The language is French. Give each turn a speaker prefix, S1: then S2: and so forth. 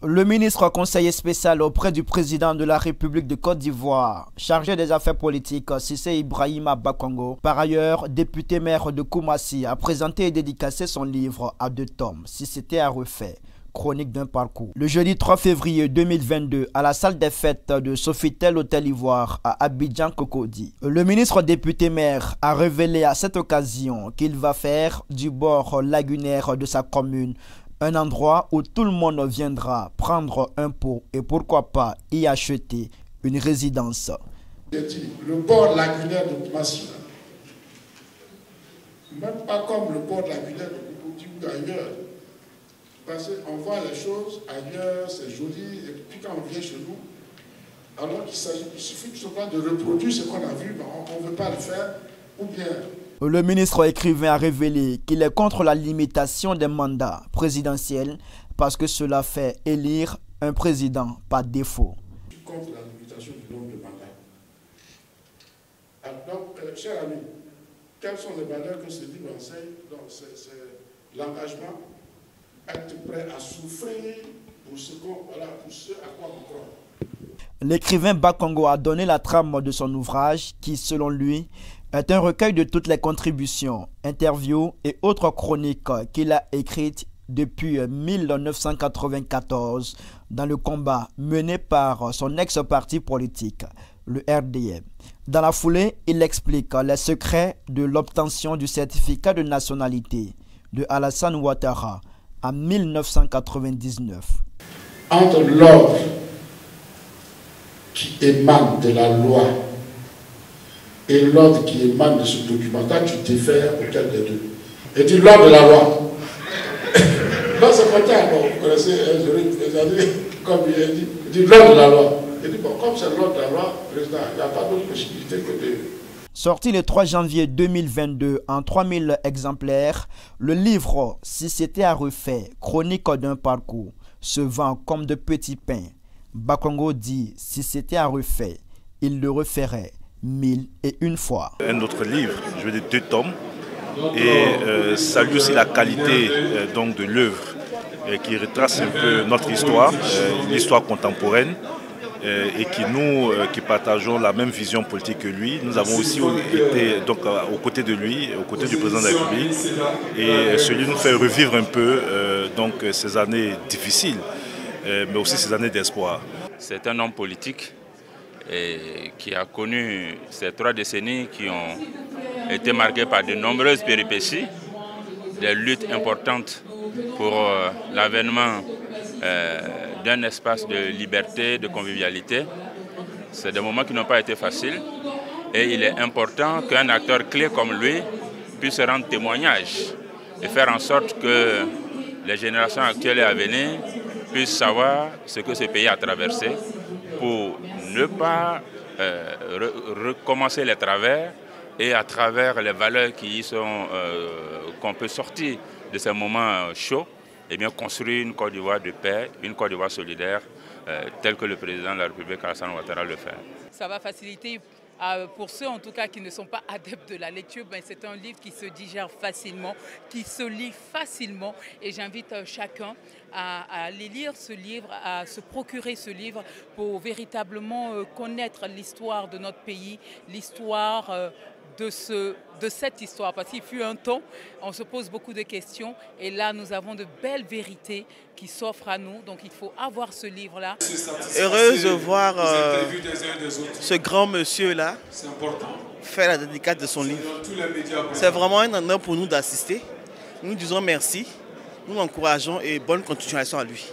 S1: Le ministre conseiller spécial auprès du président de la République de Côte d'Ivoire, chargé des affaires politiques, Cissé Ibrahima Bakongo, par ailleurs député maire de Koumassi, a présenté et dédicacé son livre à 2 tomes, Si c'était à refaire, chronique d'un parcours. Le jeudi 3 février 2022, à la salle des fêtes de Sofitel Hôtel Ivoire à Abidjan Cocody, le ministre député maire a révélé à cette occasion qu'il va faire du bord lagunaire de sa commune un endroit où tout le monde viendra prendre un pot et pourquoi pas y acheter une résidence.
S2: Le bord lagunaire de Koumassi, même pas comme le bord lagunaire de Cocody ou ailleurs. Parce qu'on voit les choses ailleurs, c'est joli, et puis quand on vient chez nous, alors il suffit tout simplement de reproduire ce qu'on a vu, mais on ne veut pas le faire, ou bien...
S1: Le ministre écrivain a révélé qu'il est contre la limitation des mandats présidentiels parce que cela fait élire un président par défaut.
S2: Je suis contre la limitation du nombre de mandats. Donc, chers amis, quelles sont les valeurs que ce livre enseigne? Donc, c'est l'engagement, être prêt à souffrir pour ce à quoi on croit.
S1: L'écrivain Bakongo a donné la trame de son ouvrage qui, selon lui, est un recueil de toutes les contributions, interviews et autres chroniques qu'il a écrites depuis 1994 dans le combat mené par son ex-parti politique, le RDM. Dans la foulée, il explique les secrets de l'obtention du certificat de nationalité de Alassane Ouattara en 1999.
S2: Entre l'ordre qui émane de la loi et l'ordre qui émane de ce documentaire, tu diffères auquel des deux. Et dit l'ordre de la loi. Dans ce côté, vous connaissez un juriste, comme il dit l'ordre de la loi. Il dit bon, comme c'est l'ordre de la loi, président, il n'y a pas d'autre possibilité que de...
S1: Sorti le 3 janvier 2022 en 3000 exemplaires, le livre Si c'était à refaire, chronique d'un parcours, se vend comme de petits pains. Bakongo dit si c'était à refaire, il le referait 1001 fois.
S3: Un autre livre, je veux dire 2 tomes, et salue aussi la qualité donc de l'œuvre qui retrace un peu notre histoire, l'histoire contemporaine, et qui partageons la même vision politique que lui. Nous avons aussi été donc aux côtés de lui, aux côtés du président de la République, et celui nous fait revivre un peu donc ces années difficiles, mais aussi ces années d'espoir.
S4: C'est un homme politique qui a connu ces 3 décennies qui ont été marquées par de nombreuses péripéties, des luttes importantes pour l'avènement d'un espace de liberté, de convivialité. C'est des moments qui n'ont pas été faciles et il est important qu'un acteur clé comme lui puisse rendre témoignage et faire en sorte que les générations actuelles et à venir puissent savoir ce que ce pays a traversé pour ne pas recommencer les travers et à travers les valeurs qui sont qu'on peut sortir de ces moments chauds, et bien construire une Côte d'Ivoire de paix, une Côte d'Ivoire solidaire, telle que le président de la République, Alassane Ouattara, le fait.
S5: Ça va faciliter, pour ceux en tout cas qui ne sont pas adeptes de la lecture, ben c'est un livre qui se digère facilement, qui se lit facilement, et j'invite chacun à aller lire ce livre, à se procurer ce livre pour véritablement connaître l'histoire de notre pays, l'histoire de cette histoire, parce qu'il fut un temps, on se pose beaucoup de questions et là nous avons de belles vérités qui s'offrent à nous, donc il faut avoir ce livre-là.
S6: Heureuse de voir ce grand monsieur-là faire la dédicace de son livre. C'est vraiment un honneur pour nous d'assister. Nous disons merci, nous l'encourageons et bonne continuation à lui.